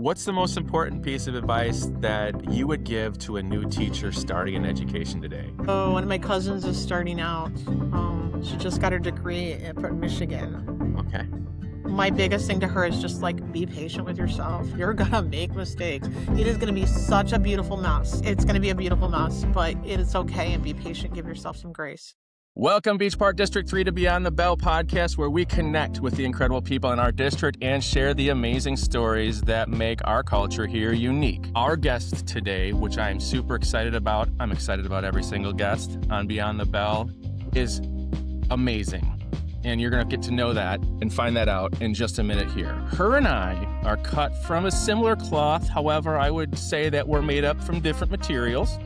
What's the most important piece of advice that you would give to a new teacher starting in education today? Oh, one of my cousins is starting out. She just got her degree from Michigan. Okay. My biggest thing to her is just like, be patient with yourself. You're gonna make mistakes. It is gonna be such a beautiful mess. It's gonna be a beautiful mess, but it is okay, and be patient. Give yourself some grace. Welcome, Beach Park District 3, to Beyond the Bell podcast, where we connect with the incredible people in our district and share the amazing stories that make our culture here unique. Our guest today, which I am super excited about, I'm excited about every single guest on Beyond the Bell, is amazing. And you're going to get to know that and find that out in just a minute here. Her and I are cut from a similar cloth. However, I would say that we're made up from different materials.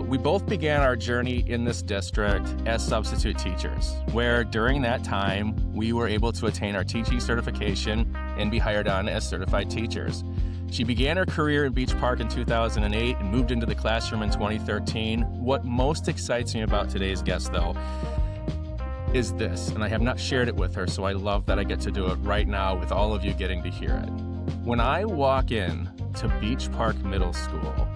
We both began our journey in this district as substitute teachers, where during that time, we were able to attain our teaching certification and be hired on as certified teachers. She began her career in Beach Park in 2008 and moved into the classroom in 2013. What most excites me about today's guest, though, is this, and I have not shared it with her, so I love that I get to do it right now with all of you getting to hear it. When I walk in to Beach Park Middle School,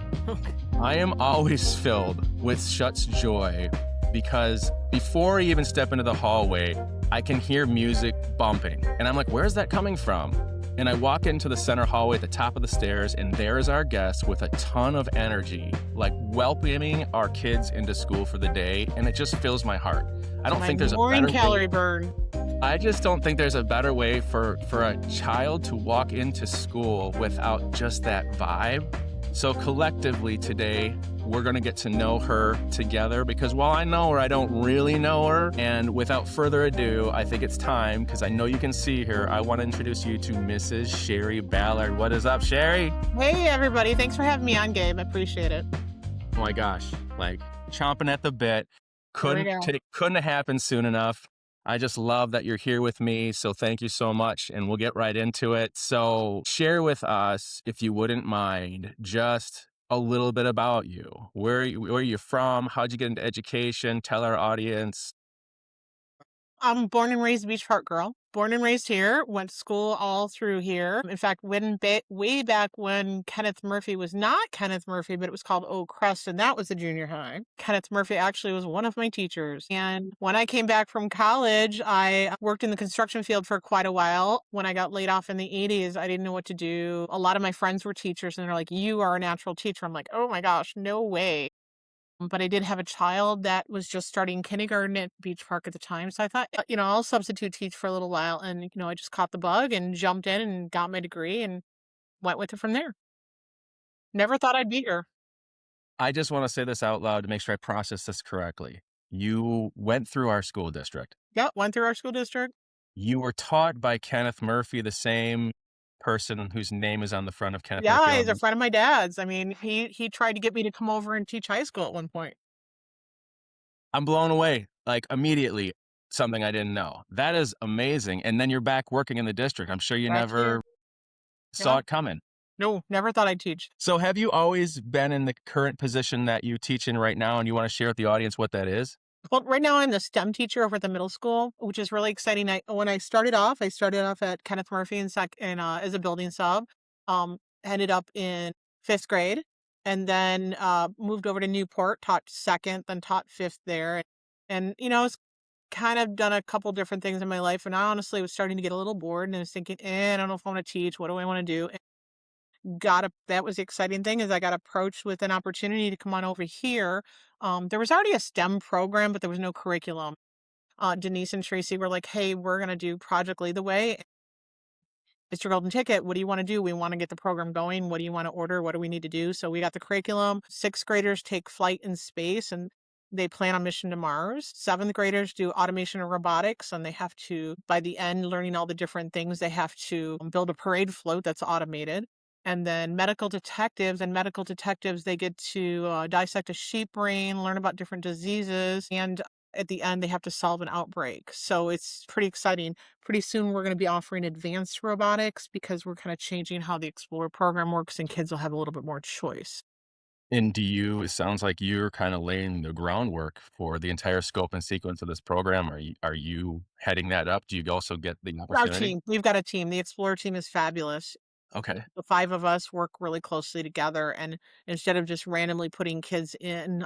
I am always filled with such joy because before I even step into the hallway, I can hear music bumping. And I'm like, where's that coming from? And I walk into the center hallway at the top of the stairs, and there is our guest with a ton of energy, like welcoming our kids into school for the day. And it just fills my heart. I don't think there's a better calorie burn. I just don't think there's a better way for a child to walk into school without just that vibe. So collectively today, we're going to get to know her together because while I know her, I don't really know her. And without further ado, I think it's time, because I know you can see her, I want to introduce you to Mrs. Sherri Ballard. What is up, Sherri? Hey, everybody. Thanks for having me on, Gabe. I appreciate it. Oh my gosh, like chomping at the bit. Couldn't have happened soon enough. I just love that you're here with me. So thank you so much. And we'll get right into it. So share with us, if you wouldn't mind, just a little bit about you. Where are you from? How'd you get into education? Tell our audience. I'm born and raised Beach Park girl. Born and raised here. Went to school all through here. In fact, way back when Kenneth Murphy was not Kenneth Murphy, but it was called Oak Crest, and that was the junior high. Kenneth Murphy actually was one of my teachers. And when I came back from college, I worked in the construction field for quite a while. When I got laid off in the 80s, I didn't know what to do. A lot of my friends were teachers, and they're like, "You are a natural teacher." I'm like, "Oh my gosh, no way." But I did have a child that was just starting kindergarten at Beach Park at the time. So I thought, I'll substitute teach for a little while. And, I just caught the bug and jumped in and got my degree and went with it from there. Never thought I'd be here. I just want to say this out loud to make sure I process this correctly. You went through our school district. Yep, went through our school district. You were taught by Kenneth Murphy, the same person whose name is on the front of Kenneth Yeah, Murphy. he's a friend of my dad's. I mean, he tried to get me to come over and teach high school at one point. I'm blown away, like immediately, something I didn't know. That is amazing. And then you're back working in the district. I'm sure you Back never here. saw Yeah. it coming. No, never thought I'd teach. So have you always been in the current position that you teach in right now, and you want to share with the audience what that is? Well, right now I'm the STEM teacher over at the middle school, which is really exciting. When I started off at Kenneth Murphy as a building sub. Ended up in 5th grade, and then moved over to Newport, taught 2nd, then taught 5th there. And it's kind of done a couple different things in my life. And I honestly was starting to get a little bored, and I was thinking, I don't know if I want to teach. What do I want to do? That was the exciting thing, is I got approached with an opportunity to come on over here. There was already a STEM program, but there was no curriculum. Denise and Tracy were like, "Hey, we're going to do Project Lead the Way. Mr. Golden Ticket, what do you want to do? We want to get the program going. What do you want to order? What do we need to do?" So we got the curriculum. 6th graders take flight in space, and they plan on mission to Mars. 7th graders do automation and robotics, and they have to, by the end, learning all the different things, they have to build a parade float that's automated. And then medical detectives, they get to dissect a sheep brain, learn about different diseases, and at the end, they have to solve an outbreak. So it's pretty exciting. Pretty soon, we're going to be offering advanced robotics, because we're kind of changing how the Explorer program works, and kids will have a little bit more choice. And it sounds like you're kind of laying the groundwork for the entire scope and sequence of this program. Are you heading that up? Do you also get the Our opportunity? team, we've got a team. The Explorer team is fabulous. Okay. The 5 of us work really closely together, and instead of just randomly putting kids in,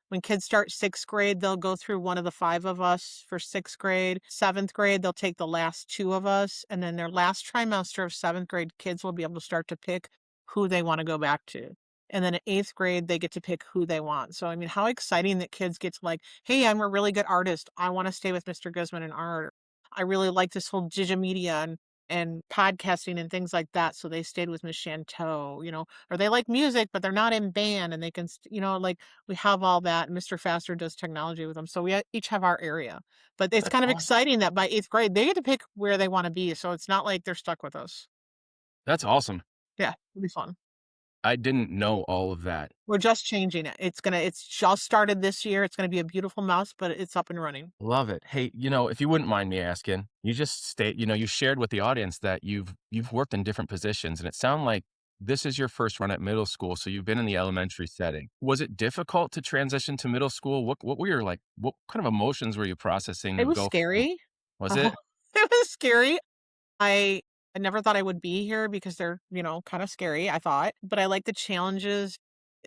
when kids start 6th grade, they'll go through one of the 5 of us for 6th grade. 7th grade, they'll take the last 2 of us, and then their last trimester of 7th grade, kids will be able to start to pick who they wanna go back to. And then at 8th grade, they get to pick who they want. So, I mean, how exciting that kids get to like, "Hey, I'm a really good artist. I wanna stay with Mr. Guzman in art. I really like this whole digimedia and podcasting and things like that, so they stayed with Miss Chanteau, or they like music, but they're not in band and they can, like we have all that. And Mr. Faster does technology with them, so we each have our area. But it's That's kind of awesome. exciting that by 8th grade they get to pick where they want to be, so it's not like they're stuck with us. That's awesome. Yeah, it'll be fun. I didn't know all of that. We're just changing it. It's just started this year. It's gonna be a beautiful mess, but it's up and running. Love it. Hey, if you wouldn't mind me asking, you just you shared with the audience that you've worked in different positions, and it sounded like this is your first run at middle school, so you've been in the elementary setting. Was it difficult to transition to middle school? What were your what kind of emotions were you processing It to was go from scary. was it? It was scary. I I never thought I would be here because they're, kind of scary, I thought, but I like the challenges.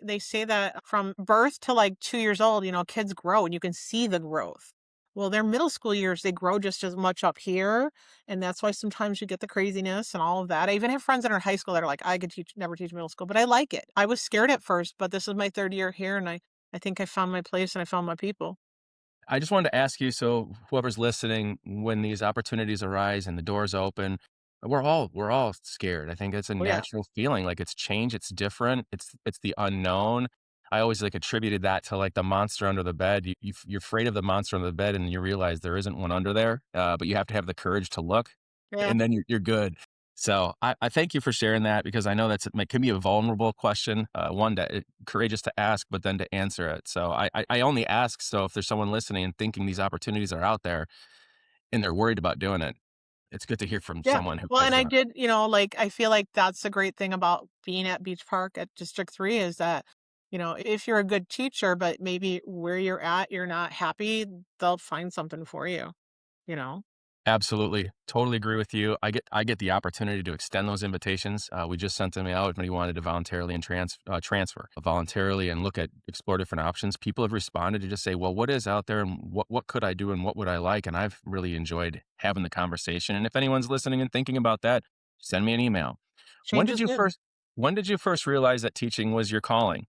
They say that from birth to like 2 years old, kids grow and you can see the growth. Well, their middle school years, they grow just as much up here. And that's why sometimes you get the craziness and all of that. I even have friends that are in high school that are like, I could never teach middle school, but I like it. I was scared at first, but this is my 3rd year here. And I think I found my place and I found my people. I just wanted to ask you, so whoever's listening, when these opportunities arise and the doors open, we're all scared. I think it's a Oh, yeah. natural feeling. Like it's change, it's different, it's the unknown. I always attributed that to the monster under the bed. You're afraid of the monster under the bed, and you realize there isn't one under there. But you have to have the courage to look, Yeah. and then you're good. So I thank you for sharing that because I know it can be a vulnerable question, one that courageous to ask, but then to answer it. So I only ask so if there's someone listening and thinking these opportunities are out there and they're worried about doing it, it's good to hear from Yeah. someone who Well, has and I done it. did, I feel like that's the great thing about being at Beach Park at District 3 is that, if you're a good teacher, but maybe where you're at, you're not happy, they'll find something for you, you know? Absolutely. Totally agree with you. I get the opportunity to extend those invitations. We just sent them out when he wanted to voluntarily and transfer voluntarily and explore different options. People have responded to just say, well, what is out there and what could I do and what would I like? And I've really enjoyed having the conversation. And if anyone's listening and thinking about that, send me an email. When Change did is you good. first when did you first realize that teaching was your calling?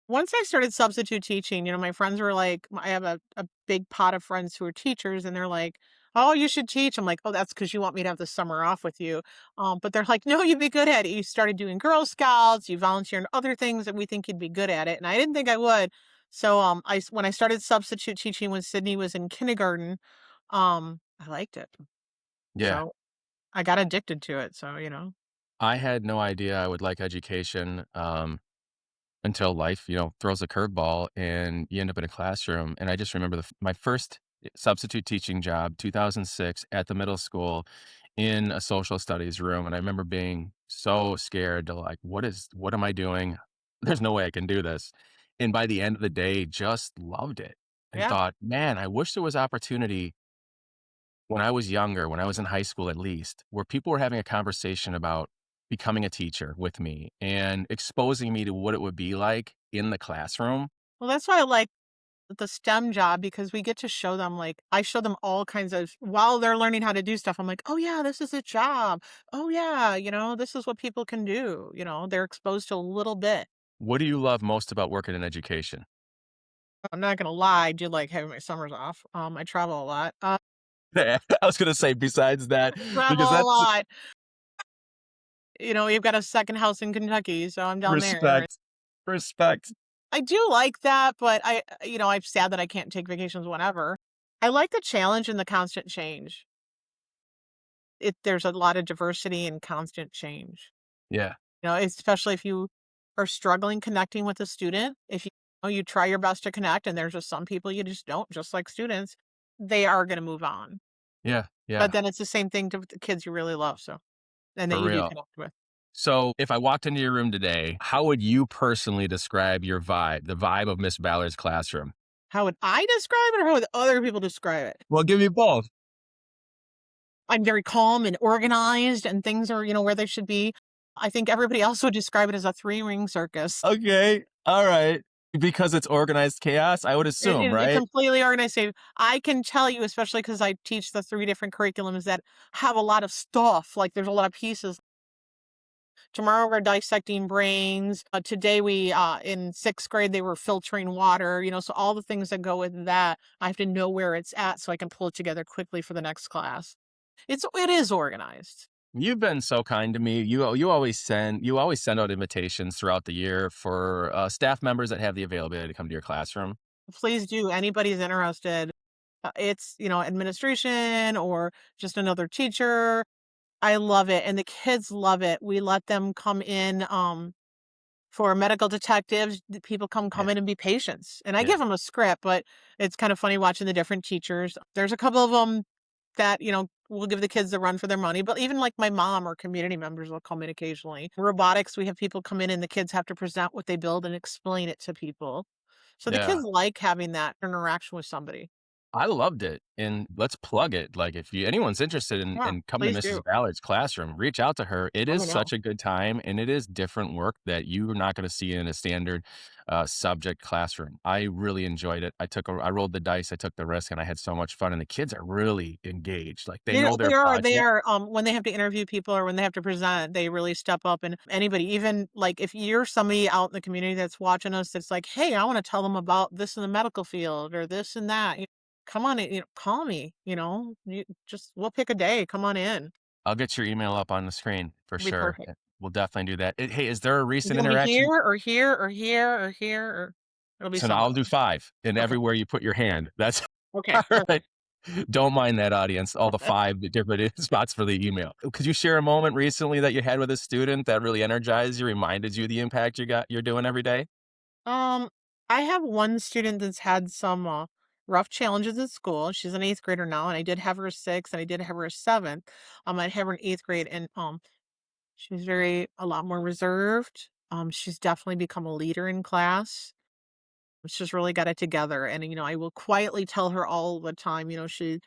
Once I started substitute teaching, my friends were like, I have a big pot of friends who are teachers, and they're like, "Oh, you should teach." I'm like, "Oh, that's because you want me to have the summer off with you." But they're like, "No, you'd be good at it. You started doing Girl Scouts, you volunteer in other things, and we think you'd be good at it." And I didn't think I would. So, when I started substitute teaching when Sydney was in kindergarten, I liked it. Yeah. So I got addicted to it. So, I had no idea I would like education. Until life, throws a curveball and you end up in a classroom. And I just remember my first substitute teaching job, 2006, at the middle school in a social studies room. And I remember being so scared to what am I doing? There's no way I can do this. And by the end of the day, just loved it and yeah. thought, man, I wish there was opportunity when I was younger, when I was in high school at least, where people were having a conversation about becoming a teacher with me and exposing me to what it would be like in the classroom. Well, that's why I like the STEM job because we get to show them like I show them all kinds of while they're learning how to do stuff. I'm like, "Oh yeah, this is a job. Oh yeah, this is what people can do." They're exposed to a little bit. What do you love most about working in education? I'm not gonna lie, I do like having my summers off. I travel a lot. I was gonna say besides that, Travel because a that's lot. We've got a second house in Kentucky, so I'm down there. respect. Respect. I do like that, but I'm sad that I can't take vacations whenever. I like the challenge and the constant change. There's a lot of diversity and constant change. Yeah. Especially if you are struggling connecting with a student, if you try your best to connect and there's just some people you just don't, just like students, they are going to move on. Yeah. But Yeah. then it's the same thing to the kids you really love. So, and that For you do real. connect with. So if I walked into your room today, how would you personally describe your vibe, the vibe of Miss Ballard's classroom? How would I describe it or how would other people describe it? Well, give me both. I'm very calm and organized and things are, where they should be. I think everybody else would describe it as a three-ring circus. Okay. All right. Because it's organized chaos, I would It assume, is right? completely organized. So I can tell you, especially because I teach the 3 different curriculums that have a lot of stuff, like, there's a lot of pieces. Tomorrow, we're dissecting brains. Today, in 6th grade, they were filtering water, so all the things that go with that, I have to know where it's at so I can pull it together quickly for the next class. It is organized. You've been so kind to me. You always send out invitations throughout the year for staff members that have the availability to come to your classroom. Please do. Anybody's interested. It's, administration or just another teacher. I love it, and the kids love it. We let them come in, for medical detectives, the people come Yeah, in and be patients, and I yeah, give them a script, but it's kind of funny watching the different teachers. There's a couple of them that, will give the kids the run for their money, but even, like, my mom or community members will come in occasionally. Robotics, we have people come in and the kids have to present what they build and explain it to people. So the yeah. kids like having that interaction with somebody. I loved it, and let's plug it. Like, if anyone's interested in Yeah, coming to please Mrs. do. Ballard's classroom, reach out to her. It Let is me know. such a good time, and it is different work that you're not gonna see in a standard, subject classroom. I really enjoyed it. I rolled the dice, I took the risk, and I had so much fun, and the kids are really engaged. Like, they know their They project. are, when they have to interview people or when they have to present, they really step up, and anybody, even, like, if you're somebody out in the community that's watching us that's like, "Hey, I wanna tell them about this in the medical field or this and that," come on in, call me, we'll pick a day, come on in. I'll get your email up on the screen for It'll be sure. perfect. We'll definitely do that. Hey, is there a Do recent you want me here interaction? or here or here or here or it'll be So now I'll somewhere. do 5, and Okay. everywhere you put your hand. That's Okay, all right. perfect. Don't mind that, audience, all the 5 different spots for the email. Could you share a moment recently that you had with a student that really energized you, reminded you the impact you're doing every day? Um, I have one student that's had some, rough challenges at school. She's an 8th grader now, and I did have her a 6th, and I did have her a 7th. I have her in 8th grade, and, she's a lot more reserved. She's definitely become a leader in class. She's really got it together, and, I will quietly tell her all the time, she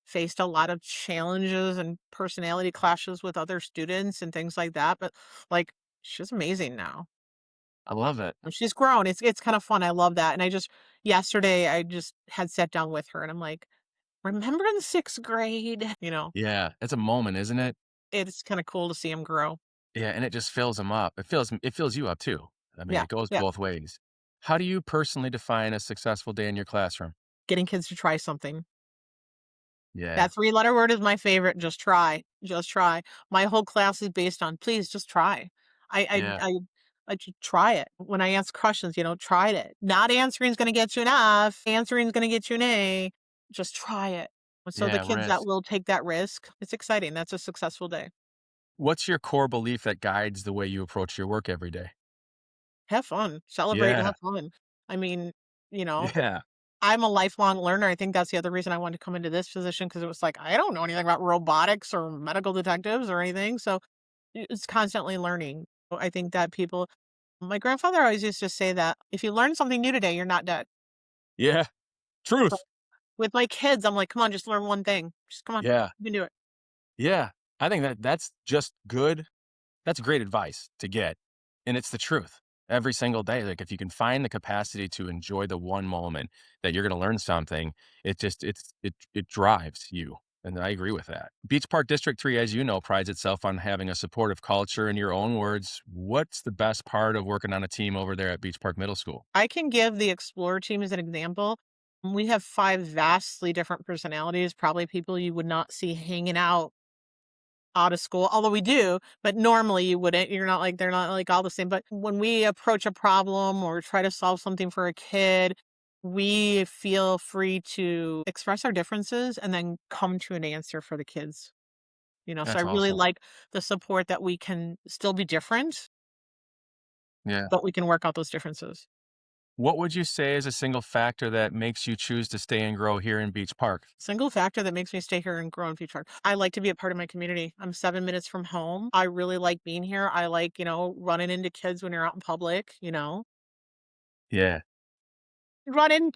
faced a lot of challenges and personality clashes with other students and things like that, but, like, she's amazing now. I love it. She's grown. It's kind of fun. I love that. And yesterday I just had sat down with her and I'm like, remember in 6th grade? Yeah, it's a moment, isn't it? It's kind of cool to see him grow. Yeah, and it just fills them up. It fills you up too. I mean, Yeah. it goes Yeah. both ways. How do you personally define a successful day in your classroom? Getting kids to try something. Yeah, That 3-letter word is my favorite. Just try. Just try. My whole class is based on please just try. yeah, I just try it. When I ask questions, tried it. Not answering is going to get you an F. Answering is going to get you an A. Just try it. So the yeah, kids that risk. will take that risk, it's exciting. That's a successful day. What's your core belief that guides the way you approach your work every day? Have fun, celebrate and Yeah, have fun. I mean, you know, yeah, I'm a lifelong learner. I think that's the other reason I wanted to come into this position because it was like, I don't know anything about robotics or medical detectives or anything. So it's constantly learning. I think that my grandfather always used to say that if you learn something new today, you're not dead. yeah. So Truth. with my kids, I'm like, come on, just learn one thing. Just come on, Yeah, you can do it. yeah. I think that's just good. That's great advice to get, and it's the truth every single day. Like, if you can find the capacity to enjoy the one moment that you're gonna learn something, it drives you, and I agree with that. Beach Park District 3, as you know, prides itself on having a supportive culture. In your own words, what's the best part of working on a team over there at Beach Park Middle School? I can give the Explorer team as an example. We have 5 vastly different personalities, probably people you would not see hanging out of school, although we do, but normally you wouldn't. They're not like all the same. But when we approach a problem or try to solve something for a kid, we feel free to express our differences and then come to an answer for the kids. So I That's really awesome. like the support that we can still be different, Yeah. but we can work out those differences. What would you say is a single factor that makes you choose to stay and grow here in Beach Park? Single factor that makes me stay here and grow in future. I like to be a part of my community. I'm 7 minutes from home. I really like being here. I like, running into kids when you're out in public. Yeah. Running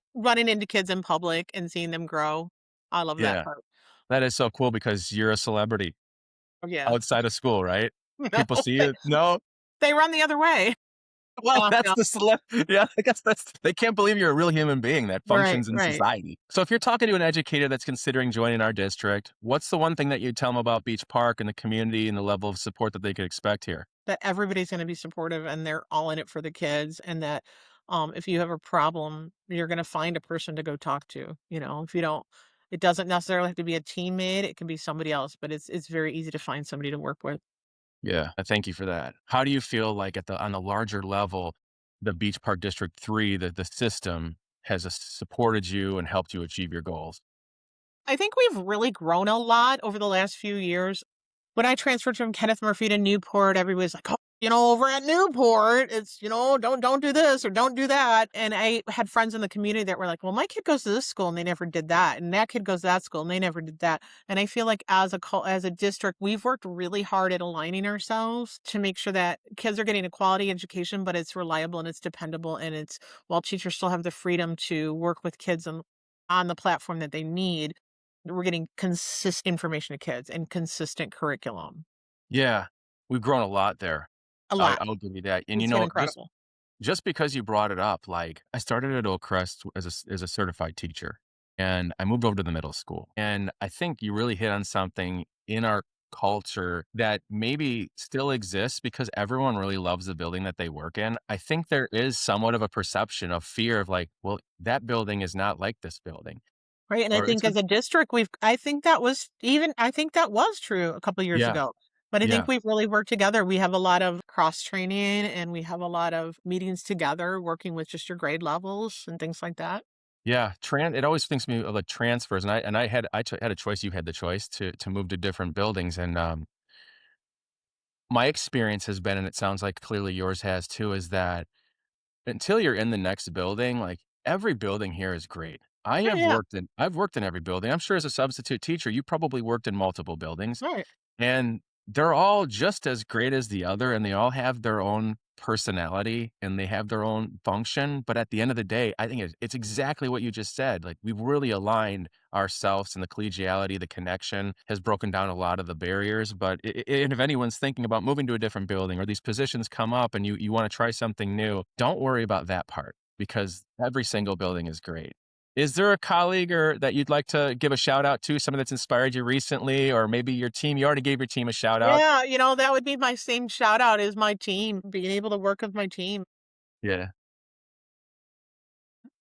into kids in public and seeing them grow. I love that Yeah. part. That is so cool because you're a celebrity Oh, yeah. outside of school, right? No, People see you. No? they run the other way. Well, that's No. the yeah, I guess that's they can't believe you're a real human being that Right, functions in right. society. So if you're talking to an educator that's considering joining our district, what's the one thing that you'd tell them about Beach Park and the community and the level of support that they could expect here? That everybody's gonna be supportive and they're all in it for the kids, and that, if you have a problem, you're gonna find a person to go talk to, if you don't it doesn't necessarily have to be a teammate, it can be somebody else, but it's very easy to find somebody to work with. Yeah, I thank you for that. How do you feel like at the on a larger level, the Beach Park District 3, the system has supported you and helped you achieve your goals? I think we've really grown a lot over the last few years. When I transferred from Kenneth Murphy to Newport, everybody's like, "Oh, over at Newport, it's, don't do this or don't do that." And I had friends in the community that were like, "Well, my kid goes to this school and they never did that, and that kid goes to that school and they never did that." And I feel like as a district, we've worked really hard at aligning ourselves to make sure that kids are getting a quality education, but it's reliable and it's dependable, and it's while teachers still have the freedom to work with kids on the platform that they need, we're getting consistent information to kids and consistent curriculum. Yeah, we've grown a lot there. A lot. I'll give you that. And It's been incredible. just because you brought it up, like I started at Oakcrest as as a certified teacher, and I moved over to the middle school. And I think you really hit on something in our culture that maybe still exists because everyone really loves the building that they work in. I think there is somewhat of a perception of fear of like, well, that building is not like this building, Right, and I or it's think a as a district, I think that was true a couple years yeah, ago, but I think yeah. we've really worked together. We have a lot of cross-training, and we have a lot of meetings together, working with just your grade levels and things like that. Yeah, it always thinks me of like transfers, and I had a choice. You had the choice to move to different buildings, and my experience has been, and it sounds like clearly yours has too, is that until you're in the next building, like every building here is great. Yeah, yeah, I've worked in every building. I'm sure as a substitute teacher, you probably worked in multiple buildings. right. And they're all just as great as the other, and they all have their own personality and they have their own function. But at the end of the day, I think it's exactly what you just said. Like we've really aligned ourselves, and the collegiality, the connection has broken down a lot of the barriers. But and if anyone's thinking about moving to a different building or these positions come up and you want to try something new, don't worry about that part because every single building is great. Is there a colleague or that you'd like to give a shout out to, someone that's inspired you recently, or maybe your team? You already gave your team a shout out. Yeah, that would be my same shout out is my team, being able to work with my team. Yeah.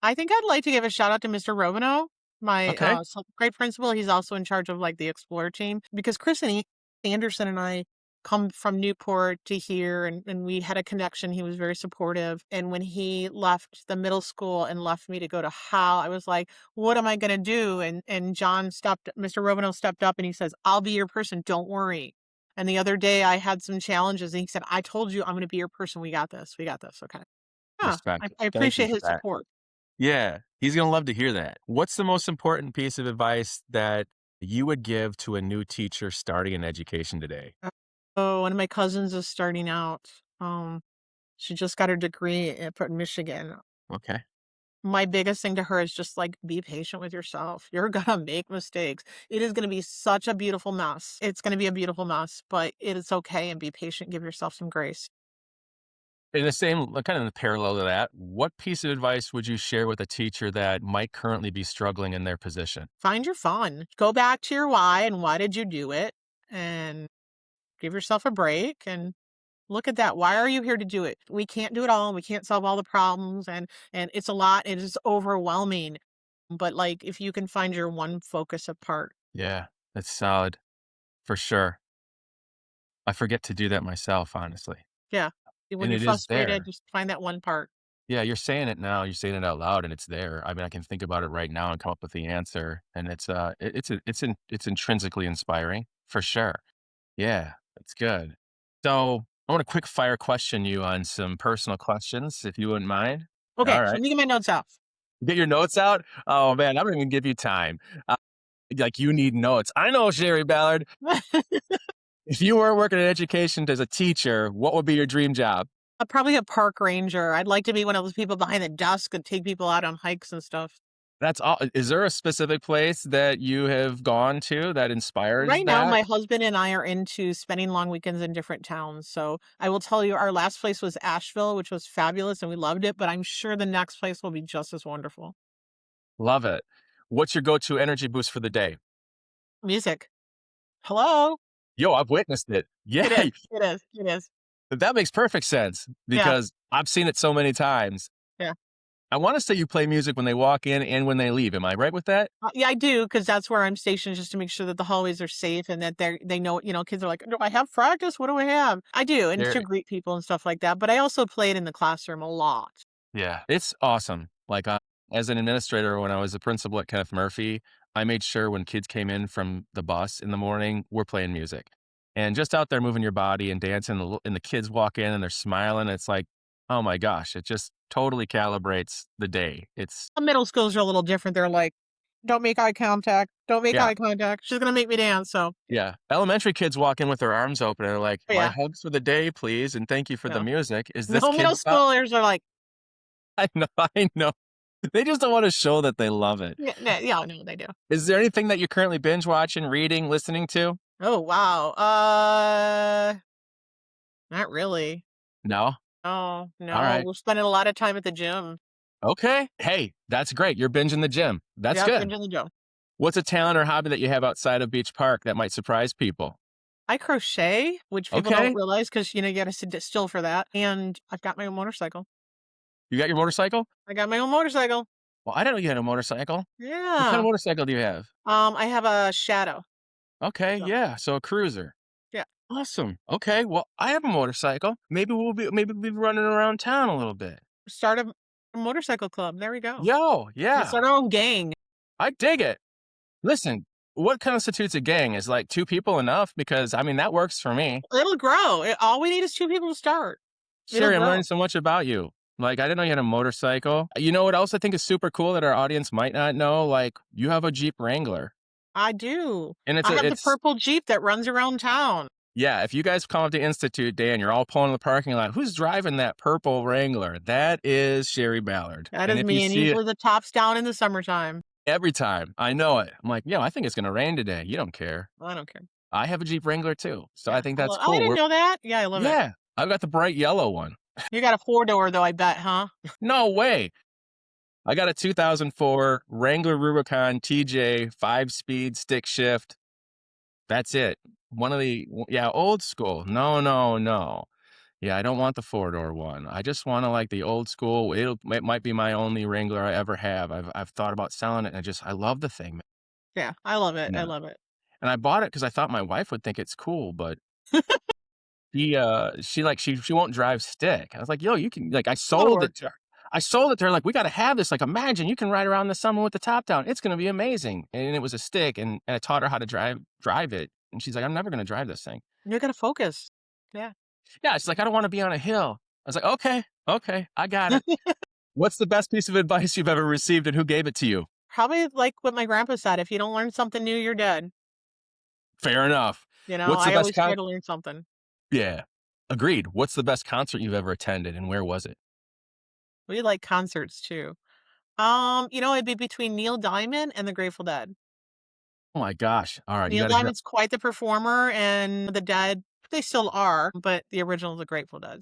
I think I'd like to give a shout out to Mr. Rovino, my, Okay. grade principal. He's also in charge of, like, the Explorer team because Chris and Anderson and I come from Newport to here, and we had a connection. He was very supportive, and when he left the middle school and left me to go to Howe, I was like, "What am I gonna do?" And Mr. Rovino stepped up and he says, "I'll be your person, don't worry." And the other day, I had some challenges, and he said, "I told you I'm gonna be your person. We got this, okay." Yeah, I Respect. I Thank you appreciate for his that. support. Yeah. He's going to love to hear that. What's the most important piece of advice that you would give to a new teacher starting in education today? Oh, one of my cousins is starting out. She just got her degree in Michigan. Okay. My biggest thing to her is just like be patient with yourself. You're gonna make mistakes. It is gonna be such a beautiful mess. It's gonna be a beautiful mess, but it is okay and be patient. Give yourself some grace. In the same, like, kind of in the parallel to that, what piece of advice would you share with a teacher that might currently be struggling in their position? Find your fun. Go back to your why and why did you do it? And give yourself a break and look at that. Why are you here to do it? We can't do it all. We can't solve all the problems, and it's a lot. It is overwhelming. But like if you can find your one focus apart. Yeah, that's solid for sure. I forget to do that myself, honestly. Yeah. And When you're it is frustrated, there. just find that one part. Yeah, you're saying it now, you're saying it out loud and it's there. I mean, I can think about it right now and come up with the answer, and it's intrinsically inspiring for sure. Yeah, that's good. So, I want to quick fire question you on some personal questions, if you wouldn't mind. Okay, All so let right. me get my notes out. Get your notes out? Oh, man, I don't even give you time. Like, you need notes. I know, Sherri Ballard. If you were working in education as a teacher, what would be your dream job? Probably a park ranger. I'd like to be one of those people behind the desk and take people out on hikes and stuff. That's all. Is there a specific place that you have gone to that inspires Right now, that? my husband and I are into spending long weekends in different towns. So I will tell you, our last place was Asheville, which was fabulous and we loved it. But I'm sure the next place will be just as wonderful. Love it. What's your go-to energy boost for the day? Music. Hello. Yo, I've witnessed it. It Yeah, is. It is. It is. that makes perfect sense Yeah. because I've seen it so many times. Yeah. I wanna say you play music when they walk in and when they leave. Am I right with that? Yeah, I do because that's where I'm stationed just to make sure that the hallways are safe and that they know, kids are like, do I have practice? What do I have? I do. And There to greet people and stuff like that. But I also play it in the classroom a lot. Yeah, it's awesome. Like, as an administrator, when I was a principal at Kenneth Murphy, I made sure when kids came in from the bus in the morning, we're playing music. And just out there moving your body and dancing, and the kids walk in and they're smiling. It's like, oh my gosh, it just totally calibrates the day. It's Middle schools are a little different. They're like, don't make eye contact. Don't make Yeah, eye contact. She's gonna make me dance. So yeah. Elementary kids walk in with their arms open and they're like, my yeah, hugs for the day, please, and thank you for the no. music. Is this No middle kid stop? schoolers are like, I know, I know. They just don't want to show that they love it. yeah, yeah, no, they do. Is there anything that you're currently binge watching, reading, listening to? Oh wow. Not really. No? Oh All no, right. we're spending a lot of time at the gym. Okay. Hey, that's great. You're binging the gym. That's Yep, good. into the gym. What's a talent or hobby that you have outside of Beach Park that might surprise people? I crochet, which people don't Okay. realize because you gotta sit still for that. And I've got my own motorcycle. You got your motorcycle? I got my own motorcycle. Well, I didn't know you had a motorcycle. What kind of Yeah. motorcycle do you have? I have a Shadow. Okay. So Yeah. So a cruiser. yeah. Awesome. Okay. Well, I have a motorcycle. Maybe we'll be running around town a little bit. Start a motorcycle club. There we go. Yo, Let's yeah. start our own gang. I dig it. Listen, what constitutes a gang? Is like two people enough? Because I mean that works for me. It'll grow. All we need is 2 people to start. It'll Sherri, I'm learning grow. so much about you. Like, I didn't know you had a motorcycle. You know what else I think is super cool that our audience might not know? Like, you have a Jeep Wrangler. I do. And I have the purple Jeep that runs around town. yeah, if you guys come up to Institute Day and you're all pulling in the parking lot, who's driving that purple Wrangler? That is Sherri Ballard. That And is if you me, and see it usually the top's down in the summertime. every time, I know it. I'm like, yo, I think it's going to rain today. You don't care. I don't care. I have a Jeep Wrangler too. So I Yeah. think that's Oh, I cool. didn't know that. Yeah, I love it. Yeah, I've got the bright yellow one. You got a 4-door though, I bet, huh? No way. I got a 2004 Wrangler Rubicon TJ 5-speed stick shift. That's it. Yeah, old school. No, no, no. Yeah, I don't want the 4-door one. I just want to like the old school. It might be my only Wrangler I ever have. I've thought about selling it and I love the thing, man. Yeah, I love it. I Yeah. love it. And I bought it because I thought my wife would think it's cool, but she won't drive stick. I was like, yo, you can like I That'll sold work. it to her. I sold it to her like we gotta have this. Like, imagine you can ride around in the summer with the top down. It's gonna be amazing. And it was a stick and I taught her how to drive it. And she's like, I'm never gonna drive this thing. You gotta focus. Yeah. Yeah, she's like, I don't want to be on a hill. I was like, okay, I got it. What's the best piece of advice you've ever received and who gave it to you? Probably like what my grandpa said, if you don't learn something new, you're dead. Fair enough. What's the I best always try to learn something. Yeah. Agreed. What's the best concert you've ever attended and where was it? We like concerts too. It'd be between Neil Diamond and the Grateful Dead. Oh my gosh. All right. You Neil got to hear. Diamond's quite the performer, and the Dead, they still are, but the original, the Grateful Dead.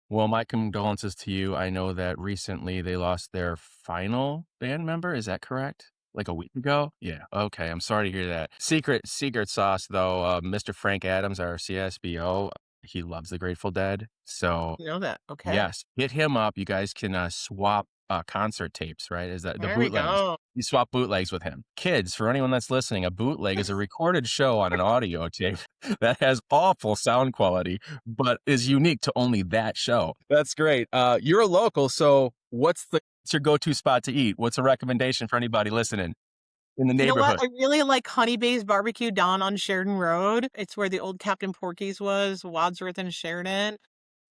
Well, my condolences to you. I know that recently they lost their final band member. Is that correct? Like a week ago? Yeah. Okay. I'm sorry to hear that. Secret sauce, though. Mr. Frank Adams, our CSBO, he loves the Grateful Dead. So, You know that? Okay. yes, hit him up. You guys can swap concert tapes, right? Is that the There we bootlegs? go. You swap bootlegs with him. Kids, for anyone that's listening, a bootleg is a recorded show on an audio tape that has awful sound quality, but is unique to only that show. That's great. You're a local, so what's your go-to spot to eat? What's a recommendation for anybody listening in the You know neighborhood? what? I really like Honey Bay's Barbecue down on Sheridan Road. It's where the old Captain Porky's was, Wadsworth and Sheridan.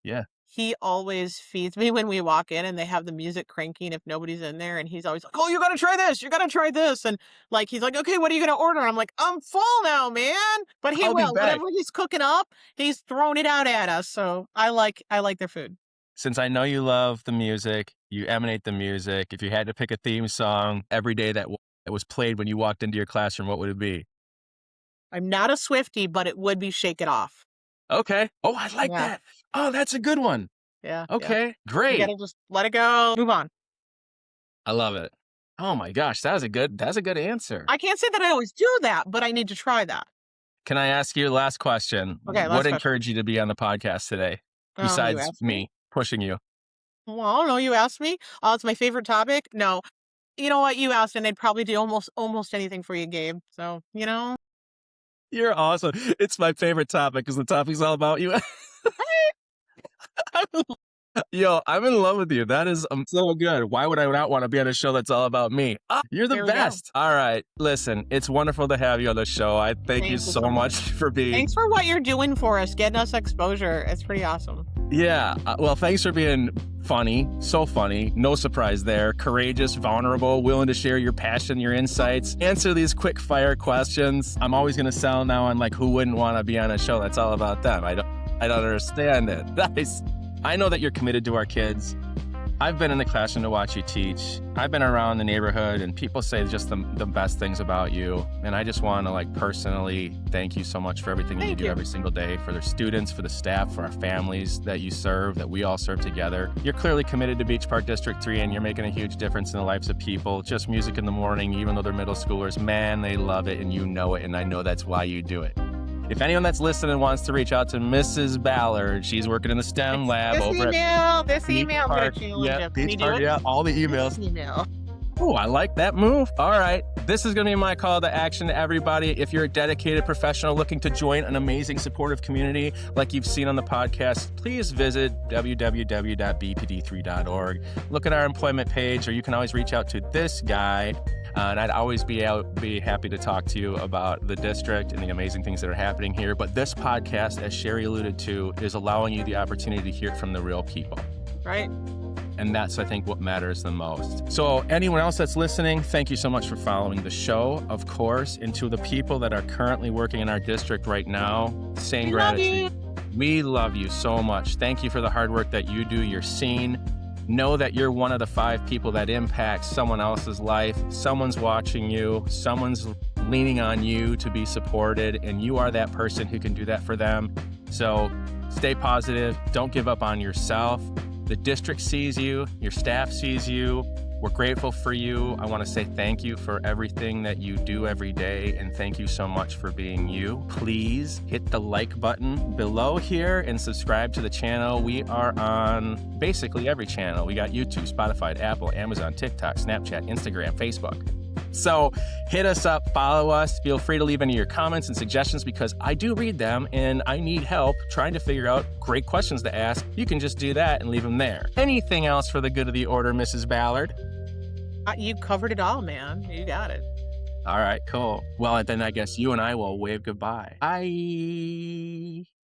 Yeah. He always feeds me when we walk in and they have the music cranking if nobody's in there. And he's always like, oh, you got to try this. You got to try this. And like, he's like, okay, what are you going to order? I'm like, I'm full now, man. But he I'll be will. back. Whatever he's cooking up, he's throwing it out at us. So I like their food. Since I know you love the music, you emanate the music, if you had to pick a theme song every day that was played when you walked into your classroom, what would it be? I'm not a Swiftie, but it would be Shake It Off. Okay. Oh, I like Yeah. that. Oh, that's a good one. Yeah. Okay, You great. gotta just let it go, move on. I love it. Oh my gosh, that's a good answer. I can't say that I always do that, but I need to try that. Can I ask you a last question? Okay, last What question. encouraged you to be on the podcast today, You besides asked me pushing you? Well, I don't know, you asked me. Oh, it's my favorite topic? No. You know what? You asked, and I'd probably do almost anything for you, Gabe. So, You're awesome. It's my favorite topic because the topic's all about you. Yo, I'm in love with you. That is so good. Why would I not want to be on a show that's all about me? You're the There we go. best. All right. Listen, it's wonderful to have you on the show. I thank you so much for being. Thanks for what you're doing for us, getting us exposure. It's pretty awesome. Yeah. Well, thanks for being funny. So funny. No surprise there. Courageous, vulnerable, willing to share your passion, your insights, answer these quick fire questions. I'm always going to sell now on like who wouldn't want to be on a show that's all about them. I don't understand it. Nice. I know that you're committed to our kids. I've been in the classroom to watch you teach. I've been around the neighborhood and people say just the best things about you. And I just want to like personally thank you so much for everything that you do every single day, for the students, for the staff, for our families that you serve, that we all serve together. You're clearly committed to Beach Park District 3 and you're making a huge difference in the lives of people. Just music in the morning, even though they're middle schoolers, man, they love it and you know it. And I know that's why you do it. If anyone that's listening wants to reach out to Mrs. Ballard, she's working in the STEM lab over at this email. Park. Yeah, Beach Park, yeah, all the emails. Oh, I like that move. All right. This is going to be my call to action to everybody. If you're a dedicated professional looking to join an amazing supportive community like you've seen on the podcast, please visit www.bpd3.org. Look at our employment page, or you can always reach out to this guy. And I'd always be happy to talk to you about the district and the amazing things that are happening here. But this podcast, as Sherri alluded to, is allowing you the opportunity to hear from the real people. Right. And that's, I think, what matters the most. So anyone else that's listening, thank you so much for following the show, of course. And to the people that are currently working in our district right now, same gratitude. We love you so much. Thank you for the hard work that you do. You're seen. Know that you're one of the 5 people that impacts someone else's life. Someone's watching you. Someone's leaning on you to be supported, and you are that person who can do that for them. So stay positive. Don't give up on yourself. The district sees you. Your staff sees you. We're grateful for you. I want to say thank you for everything that you do every day, and thank you so much for being you. Please hit the like button below here and subscribe to the channel. We are on basically every channel. We got YouTube, Spotify, Apple, Amazon, TikTok, Snapchat, Instagram, Facebook. So hit us up, follow us. Feel free to leave any of your comments and suggestions because I do read them and I need help trying to figure out great questions to ask. You can just do that and leave them there. Anything else for the good of the order, Mrs. Ballard? You covered it all, man. You got it. All right, cool. Well, then I guess you and I will wave goodbye. Bye.